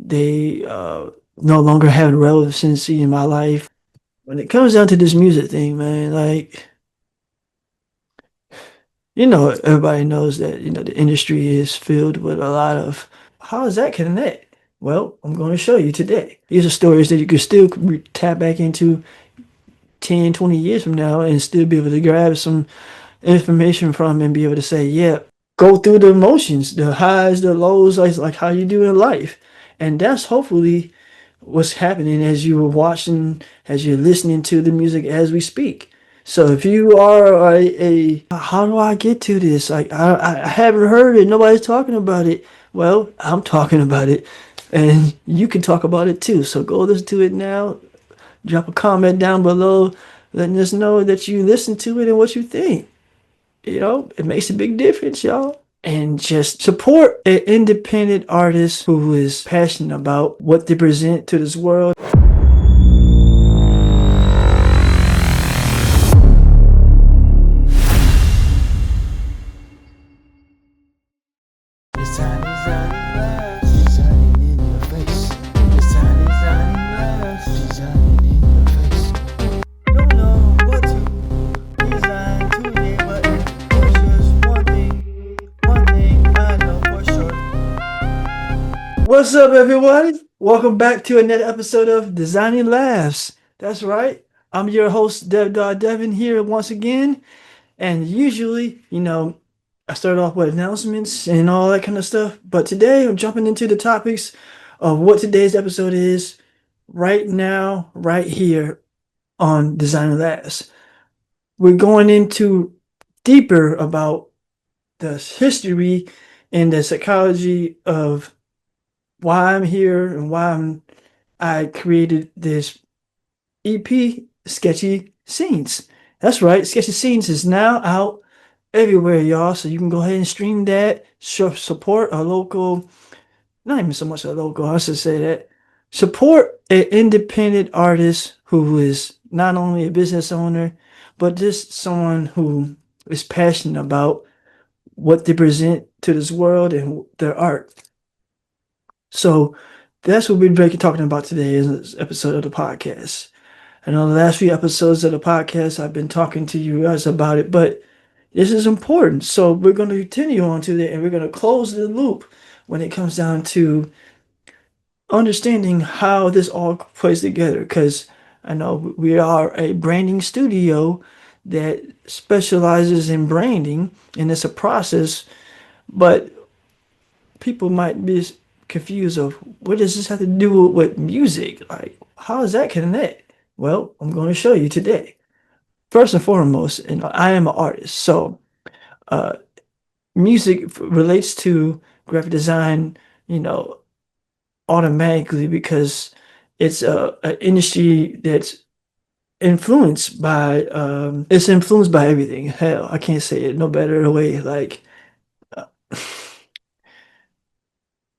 They no longer have relevancy in my life. When it comes down to this music thing, man, like, everybody knows that, the industry is filled with a lot of, how does that connect? Well, I'm going to show you today. These are stories that you can still tap back into 10, 20 years from now and still be able to grab some information from and be able to say, yeah, go through the emotions, the highs, the lows, like how you do in life. And that's hopefully what's happening as you were watching, as you're listening to the music as we speak. So if you are how do I get to this? Like I haven't heard it. Nobody's talking about it. Well, I'm talking about it, and you can talk about it too. So go listen to it now. Drop a comment down below, letting us know that you listen to it and what you think. It makes a big difference, y'all. And just support an independent artist who is passionate about what they present to this world. What's up, everybody? Welcome back to another episode of Designing Laughs. That's right. I'm your host, Devin, here once again. And usually, I start off with announcements and all that kind of stuff. But today, I'm jumping into the topics of what today's episode is right now, right here on Designing Laughs. We're going into deeper about the history and the psychology of why I'm here and why I created this EP, Sketchy Scenes. That's right, Sketchy Scenes is now out everywhere, y'all. So you can go ahead and stream that. Support a local, not even so much a local, I should say that. Support an independent artist who is not only a business owner, but just someone who is passionate about what they present to this world and their art. So that's what we're talking about today in this episode of the podcast. And on the last few episodes of the podcast, I've been talking to you guys about it, but this is important. So we're going to continue on to that, and we're going to close the loop when it comes down to understanding how this all plays together. Because I know we are a branding studio that specializes in branding, and it's a process, but people might be confused of what does this have to do with music? Like, how does that connect? Well, I'm going to show you today. First and foremost, and I am an artist, so uh, music relates to graphic design, you know, automatically because it's an industry that's influenced by everything. Hell, I can't say it no better way. Like uh,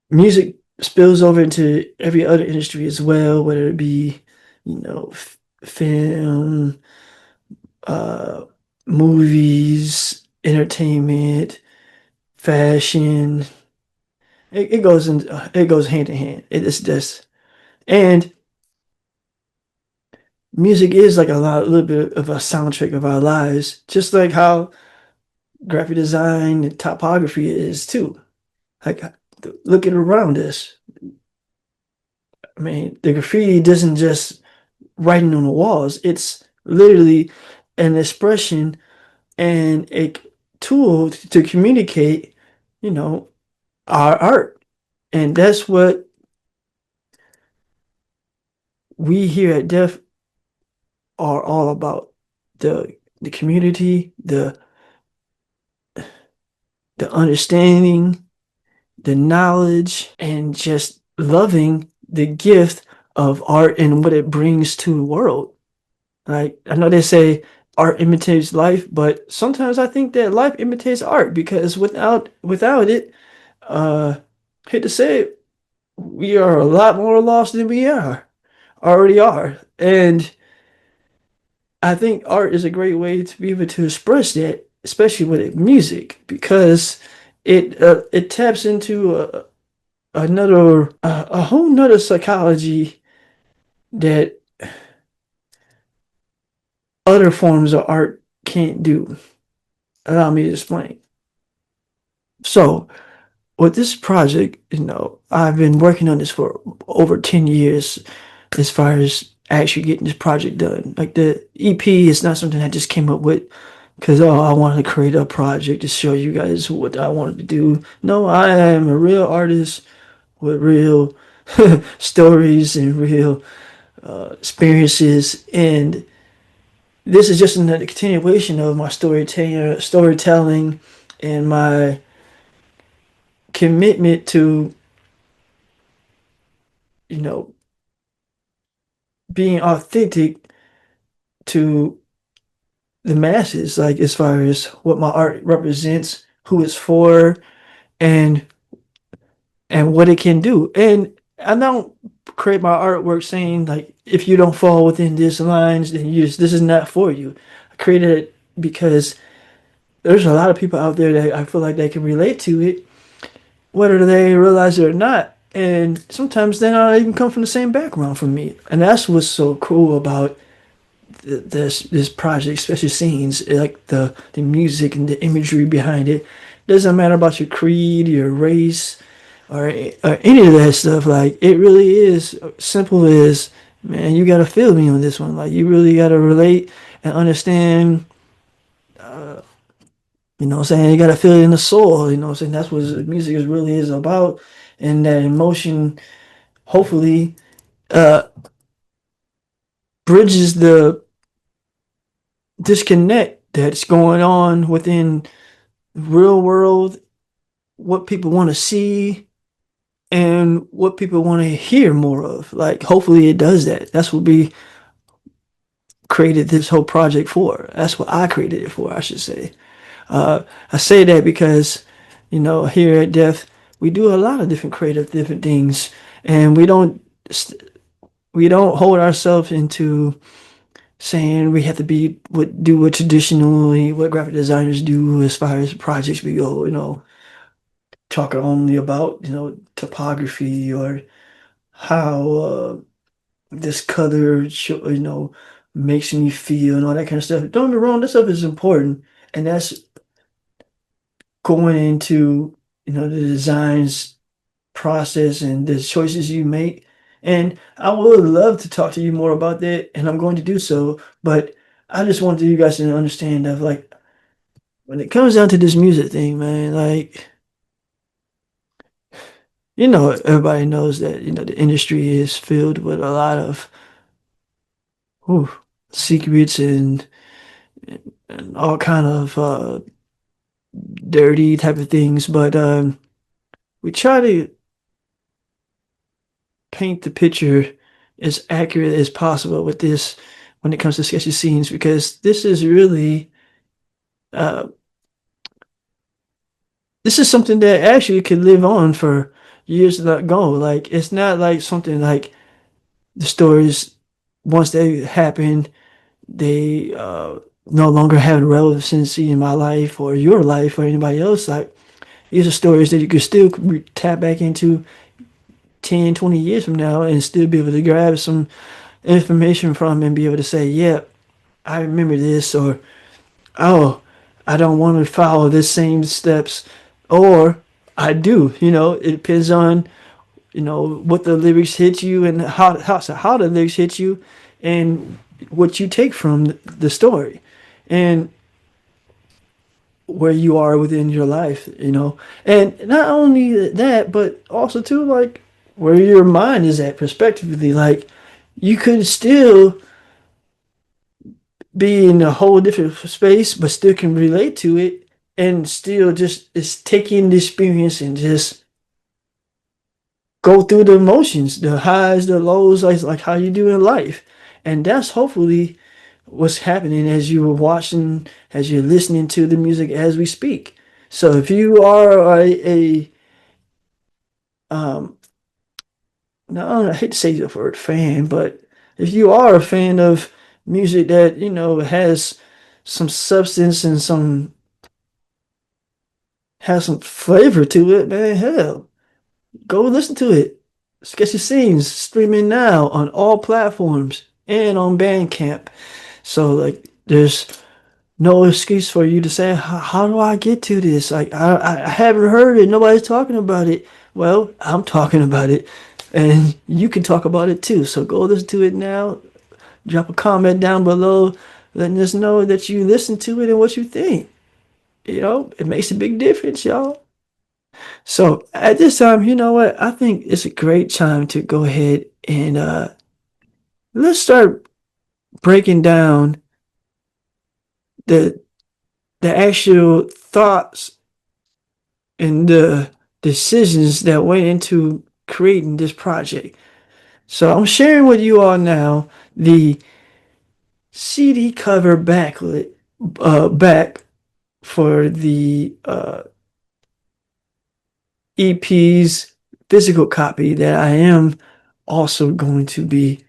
music spills over into every other industry as well, whether it be, film, uh, movies, entertainment, fashion. It goes hand in hand. It is this, and music is like a little bit of a soundtrack of our lives, just like how graphic design and topography is too. Like, look at around us. I mean, the graffiti doesn't just writing on the walls. It's literally an expression and a tool to communicate, you know, our art. And that's what we here at Deft are all about. The community, the understanding, the knowledge, and just loving the gift of art and what it brings to the world. Like, I know they say art imitates life, but sometimes I think that life imitates art because without it, uh, hate to say it, we are a lot more lost than we already are. And I think art is a great way to be able to express that, especially with music, because it taps into a whole nother psychology that other forms of art can't do. Allow me to explain. So, with this project, I've been working on this for over 10 years as far as actually getting this project done. Like the EP is not something I just came up with because, oh, I wanted to create a project to show you guys what I wanted to do. No, I am a real artist with real stories and real experiences. And this is just another continuation of my storytelling and my commitment to, you know, being authentic to the masses, like as far as what my art represents, who it's for, and what it can do. And I don't create my artwork saying like if you don't fall within these lines, then this is not for you. I created it because there's a lot of people out there that I feel like they can relate to it, whether they realize it or not. And sometimes they don't even come from the same background from me. And that's what's so cool about this project, especially scenes like the music and the imagery behind it. Doesn't matter about your creed, your race, or any of that stuff. Like it really is simple as, man, you gotta feel me on this one. Like you really gotta relate and understand. You know what I'm saying? You gotta feel it in the soul. You know what I'm saying? That's what music is really is about, and that emotion hopefully uh bridges the disconnect that's going on within real world, what people want to see and what people want to hear more of. Like hopefully it does that. That's what we created this whole project for. That's what I created it for, I should say. I say that because, here at Deft, we do a lot of different creative different things, and we don't hold ourselves into saying we have to do what traditionally what graphic designers do as far as projects we go, talk only about, topography or how this color, makes me feel and all that kind of stuff. Don't get me wrong, this stuff is important, and that's going into, the designs process and the choices you make. And I would love to talk to you more about that, and I'm going to do so. But I just want you guys to understand that, like, when it comes down to this music thing, man, like, everybody knows that, the industry is filled with a lot of whew, secrets and all kind of dirty type of things. But we try to paint the picture as accurate as possible with this when it comes to sketchy scenes because uh, this is something that actually could live on for years to go. Like it's not like something like the stories once they happen, they no longer have relevancy in my life or your life or anybody else. Like these are stories that you could still tap back into 10, 20 years from now and still be able to grab some information from and be able to say, yeah, I remember this, or oh, I don't want to follow the same steps, or I do. It depends on what the lyrics hit you and how the lyrics hit you, and what you take from the story, and where you are within your life. And not only that, but also too like where your mind is at, prospectively. Like you could still be in a whole different space, but still can relate to it and still just is taking the experience and just go through the emotions, the highs, the lows, like how you do in life. And that's hopefully what's happening as you were watching, as you're listening to the music as we speak. So if you are um, no, I hate to say the word fan, but if you are a fan of music that, has some substance and has some flavor to it, man. Hell, Go listen to it. Sketchy Scenes streaming now on all platforms and on Bandcamp. So like, there's no excuse for you to say, how do I get to this? Like, I haven't heard it. Nobody's talking about it. Well, I'm talking about it, and you can talk about it too. So go listen to it now. Drop a comment down below, letting us know that you listen to it and what you think. It makes a big difference, y'all. So at this time, you know what? I think it's a great time to go ahead and let's start breaking down the the actual thoughts and the decisions that went into creating this project. So I'm sharing with you all now the CD cover back for the EP's physical copy that I am also going to be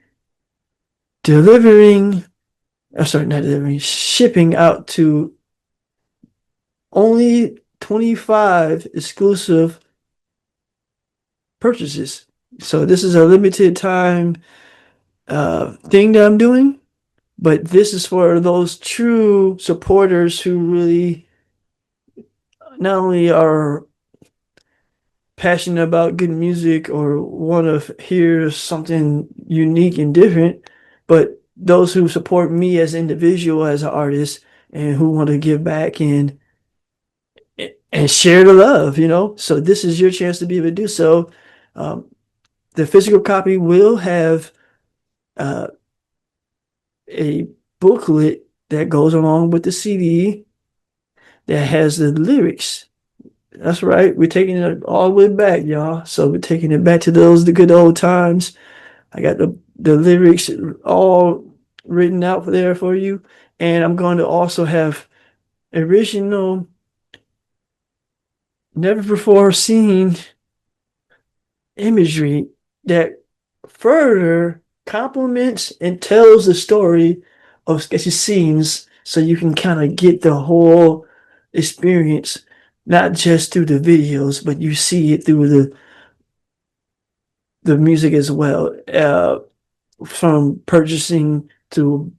delivering, sorry, not delivering, shipping out to only 25 exclusive purchases. So this is a limited time thing that I'm doing, but this is for those true supporters who really not only are passionate about good music or want to hear something unique and different, but those who support me as an individual, as an artist, and who want to give back and share the love. So this is your chance to be able to do so. Um, the physical copy will have uh, a booklet that goes along with the CD that has the lyrics. That's right. We're taking it all the way back, y'all. So we're taking it back to the good old times. I got the lyrics all written out there for you. And I'm going to also have original, never before seen imagery that further complements and tells the story of Sketchy Scenes so you can kind of get the whole experience, not just through the videos, but you see it through the music as well, from purchasing to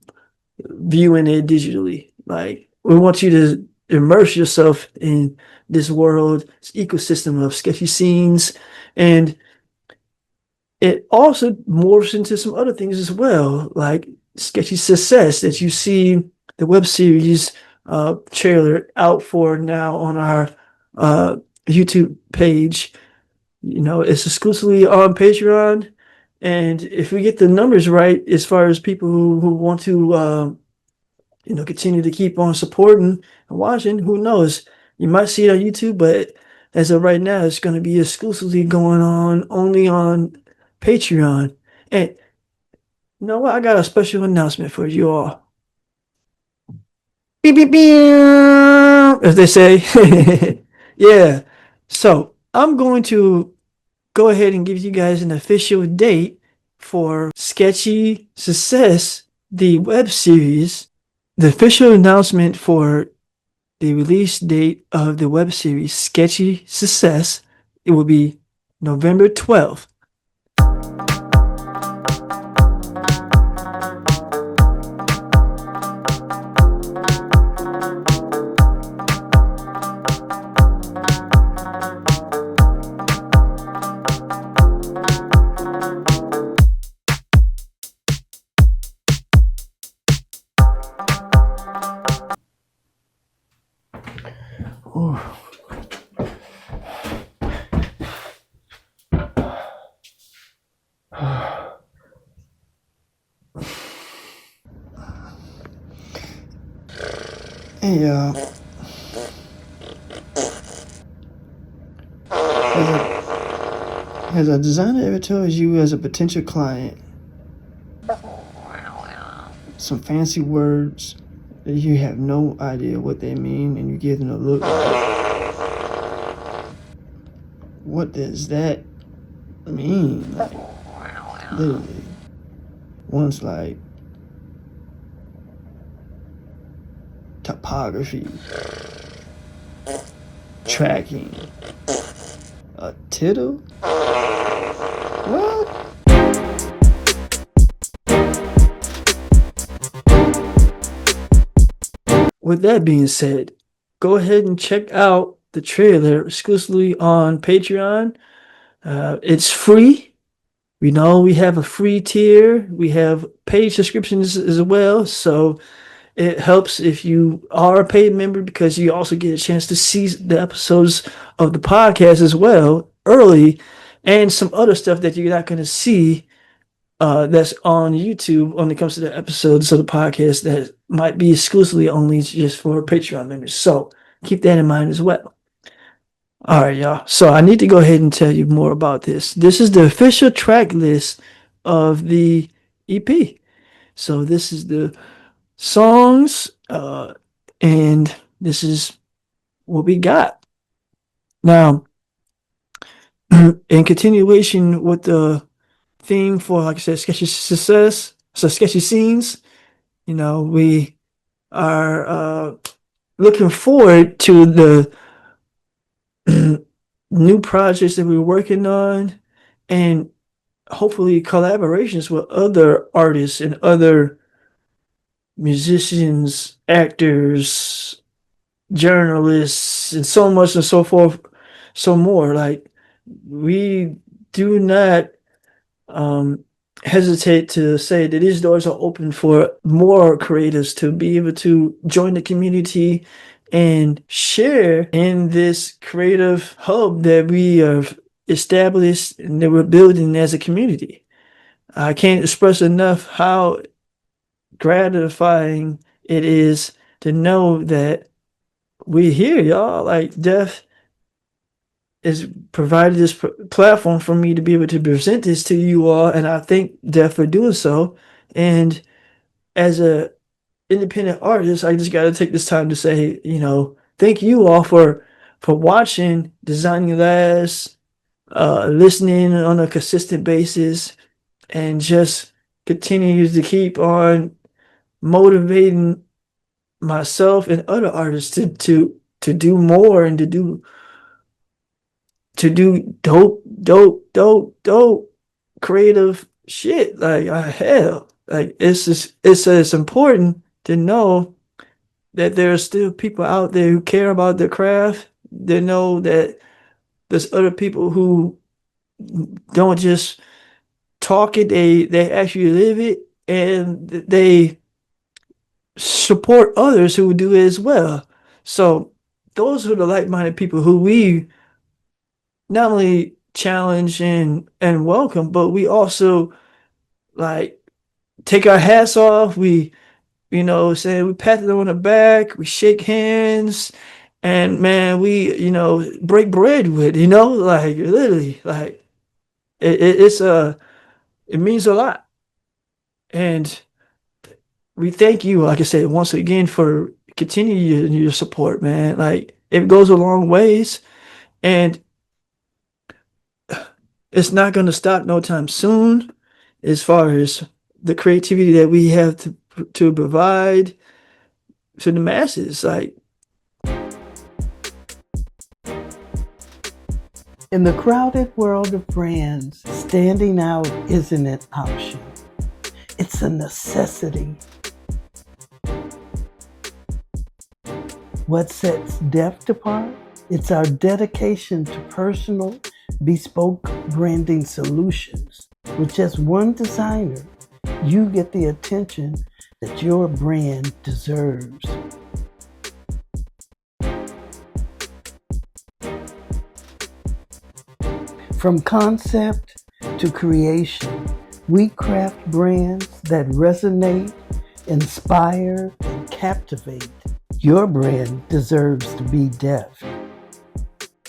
viewing it digitally. Like, we want you to immerse yourself in this world, this ecosystem of Sketchy Scenes, and it also morphs into some other things as well, like Sketchy Success that you see the web series trailer out for now on our YouTube page. It's exclusively on Patreon. And if we get the numbers right, as far as people who want to, continue to keep on supporting and watching, who knows? You might see it on YouTube, but as of right now, it's going to be exclusively going on only on Patreon. And you know what? I got a special announcement for you all. Beep, beep, beep, as they say. Yeah. So I'm going to go ahead and give you guys an official date for Sketchy Success, the web series. The official announcement for the release date of the web series Sketchy Success, it will be November 12th. Hey, has a designer ever told you as a potential client some fancy words that you have no idea what they mean, and you give them a look like, what does that mean? Like, literally. One's like topography, tracking, a tittle. What? With that being said, go ahead and check out the trailer exclusively on Patreon. It's free. We know we have a free tier. We have paid subscriptions as well. So it helps if you are a paid member because you also get a chance to see the episodes of the podcast as well early and some other stuff that you're not going to see that's on YouTube when it comes to the episodes of the podcast that might be exclusively only just for Patreon members. So keep that in mind as well. All right, y'all. So I need to go ahead and tell you more about this. This is the official track list of the EP. So this is the songs, and this is what we got. Now, in continuation with the theme for, like I said, sketchy scenes, we are looking forward to the new projects that we're working on and hopefully collaborations with other artists and other musicians, actors, journalists, and so much and so forth, so more. Like, we do not um, hesitate to say that these doors are open for more creatives to be able to join the community and share in this creative hub that we have established and that we're building as a community. I can't express enough how gratifying it is to know that we're here, y'all. Like, Deft has provided this platform for me to be able to present this to you all, and I thank Def for doing so. And as a independent artist, I just got to take this time to say, thank you all for watching, designing last, listening on a consistent basis, and just continue to keep on motivating myself and other artists to do more and to do dope creative shit. Like, hell, like, it's important to know that there are still people out there who care about their craft. They know that there's other people who don't just talk it, they actually live it, and they support others who do it as well. So those are the like-minded people who we not only challenge and welcome, but we also, like, take our hats off. We, say, we pat them on the back, we shake hands, and man, we, break bread with, like, literally, like, it means a lot. And we thank you, like I said, once again for continuing your support, man. Like, it goes a long ways, and it's not going to stop no time soon as far as the creativity that we have to provide to the masses. Like, in the crowded world of brands, standing out isn't an option. It's a necessity. What sets Deft apart? It's our dedication to personal, bespoke branding solutions. With just one designer, you get the attention that your brand deserves. From concept to creation, we craft brands that resonate, inspire, and captivate. Your brand deserves to be Deft.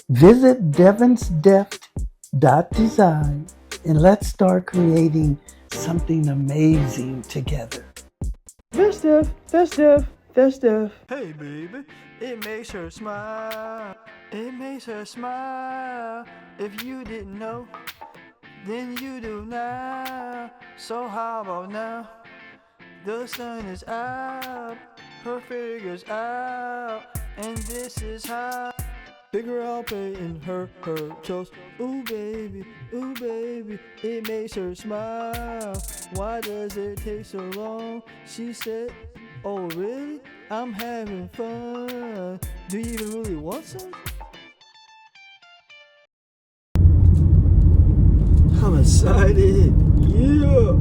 Visit devinsdeft.design and let's start creating something amazing together. that's Def, that's Def, that's Def. Hey, baby, it makes her smile. It makes her smile. If you didn't know, then you do now. So how about now? The sun is out, her figure's out, and this is how Figure out painting her toes. Ooh baby, it makes her smile. Why does it take so long? She said, oh really? I'm having fun. Do you even really want some? I'm excited. Yeah.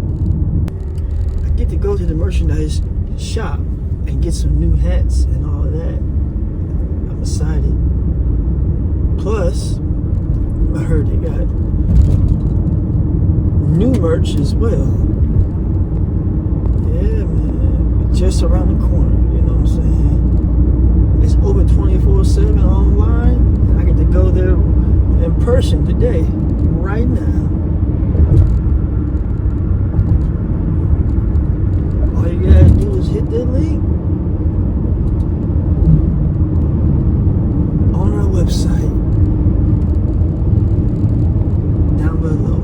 I get to go to the merchandise shop and get some new hats and all of that. I'm excited. Plus, I heard they got new merch as well. Yeah, man. Just around the corner. You know what I'm saying? It's open 24/7 online. And I get to go there in person today, right now. All you gotta do is hit that link on our website down below.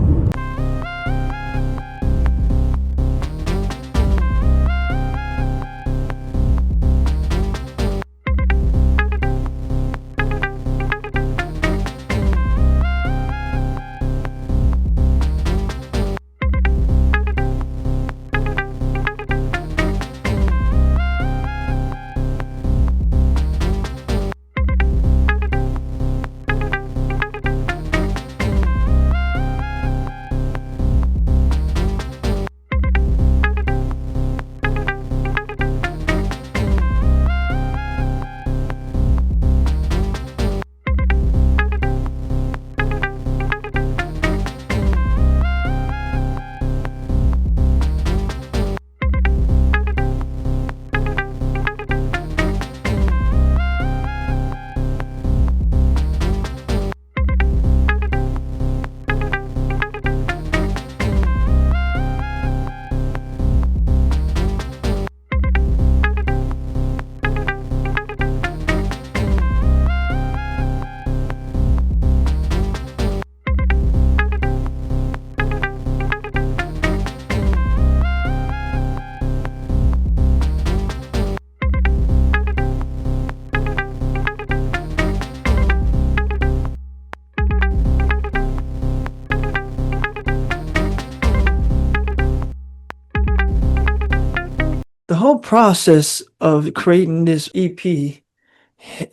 The whole process of creating this EP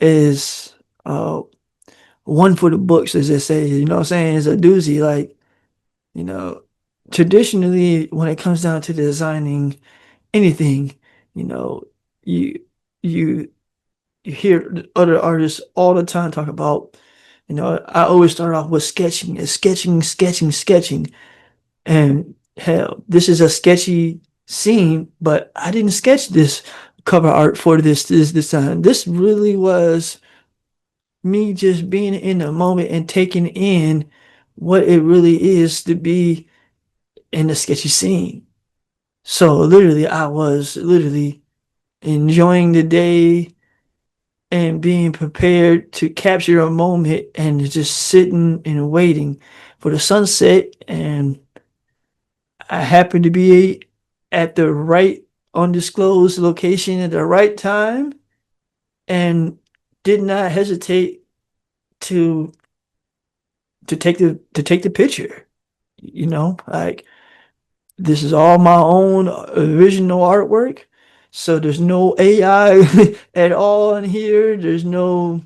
is one for the books, as they say. You know what I'm saying? It's a doozy. Like, you know, traditionally, when it comes down to designing anything, you know, you you you hear other artists all the time talk about, I always start off with sketching and sketching. And hell, this is a sketchy scene, but I didn't sketch this cover art for this time. This really was me just being in the moment and taking in what it really is to be in a sketchy scene. So literally, I was literally enjoying the day and being prepared to capture a moment and just sitting and waiting for the sunset. And I happened to be at the right undisclosed location at the right time and did not hesitate to take the picture. Like, this is all my own original artwork. So there's no AI at all in here. There's no,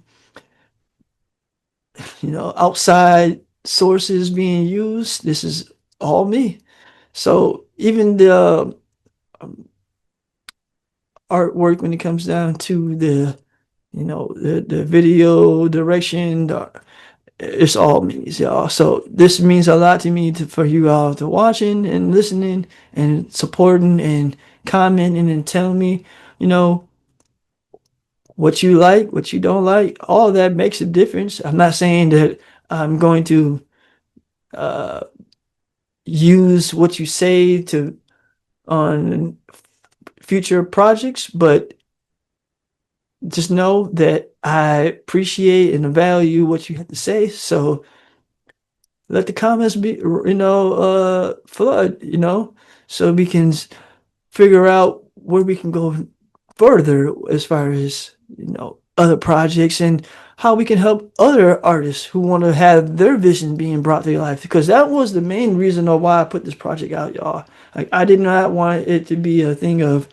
outside sources being used. This is all me. So even the artwork, when it comes down to the video direction, it's all me, y'all. So this means a lot to me, for you all to watching and listening and supporting and commenting and telling me, you know, what you like, what you don't like. All that makes a difference. I'm not saying that I'm going to uh, use what you say to on future projects, but just know that I appreciate and value what you have to say. So let the comments be, flood, so we can figure out where we can go further as far as, other projects and how we can help other artists who want to have their vision being brought to life. Because that was the main reason of why I put this project out, y'all. Like I did not want it to be a thing of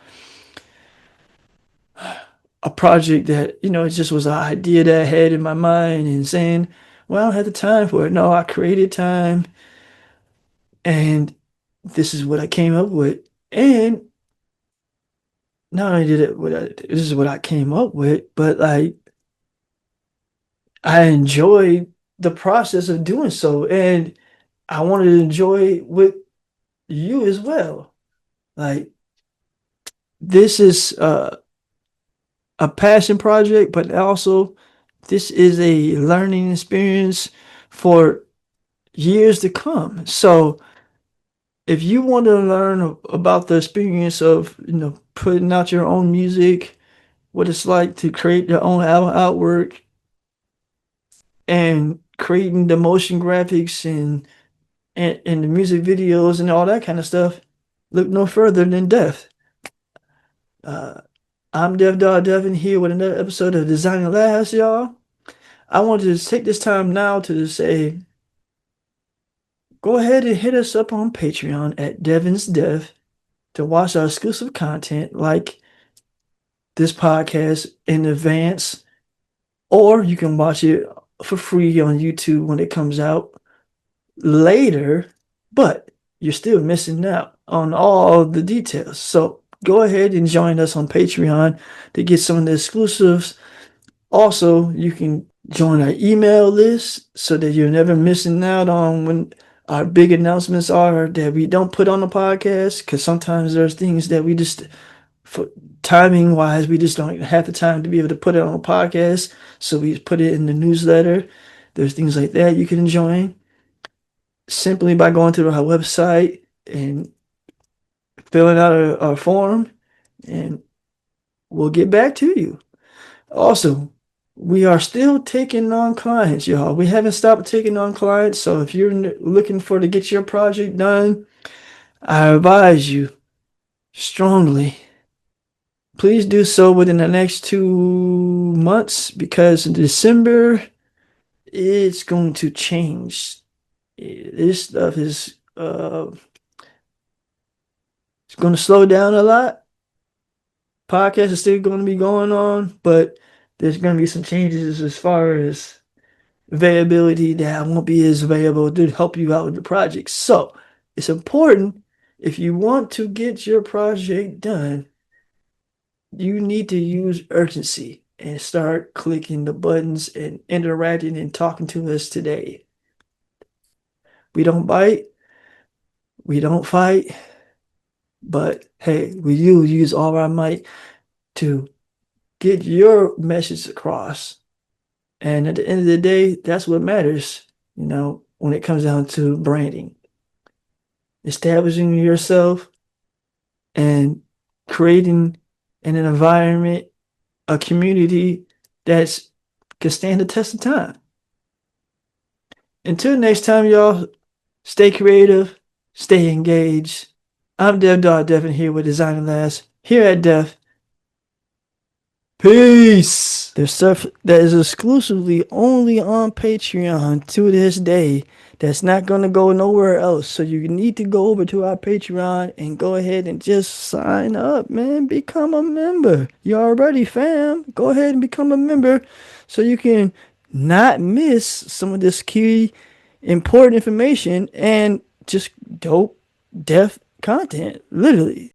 a project that, it just was an idea that I had in my mind and saying, well, I don't have the time for it. No, I created time and this is what I came up with. And not only did it what this is what I came up with, but like I enjoyed the process of doing so. And I wanted to enjoy with you as well. Like this is a passion project, but also this is a learning experience for years to come. So if you want to learn about the experience of putting out your own music, what it's like to create your own album artwork, and creating the motion graphics and the music videos and all that kind of stuff, look no further than Deft. Uh, I'm Devin here with another episode of Designing Labs, y'all. I wanted to take this time now to say, go ahead and hit us up on Patreon at Devin's Dev to watch our exclusive content like this podcast in advance, or you can watch it for free on YouTube when it comes out later, but you're still missing out on all the details. So go ahead and join us on Patreon to get some of the exclusives. Also, you can join our email list so that you're never missing out on when our big announcements are that we don't put on the podcast, because sometimes there's things that we just, for timing wise, we just don't have the time to be able to put it on a podcast. So we put it in the newsletter. There's things like that you can join simply by going to our website and filling out a form, and we'll get back to you. Also, we are still taking on clients, y'all. We haven't stopped taking on clients. So if you're looking for to get your project done, I advise you strongly, please do so within the next 2 months, because in December it's going to change. This stuff is it's going to slow down a lot. Podcast is still going to be going on, but there's going to be some changes as far as availability that I won't be as available to help you out with the project. So it's important, if you want to get your project done, you need to use urgency and start clicking the buttons and interacting and talking to us today. We don't bite, we don't fight, but hey, we do use all our might to get your message across. And at the end of the day, that's what matters, when it comes down to branding. Establishing yourself and creating an environment, a community that's can stand the test of time. Until next time, y'all, stay creative, stay engaged. I'm Devin here with Designing Labs here at Deft. Peace. There's stuff that is exclusively only on Patreon to this day that's not going to go nowhere else. So you need to go over to our Patreon and go ahead and just sign up, man. Become a member. You're already fam. Go ahead and become a member so you can not miss some of this key important information and just dope, def content, literally.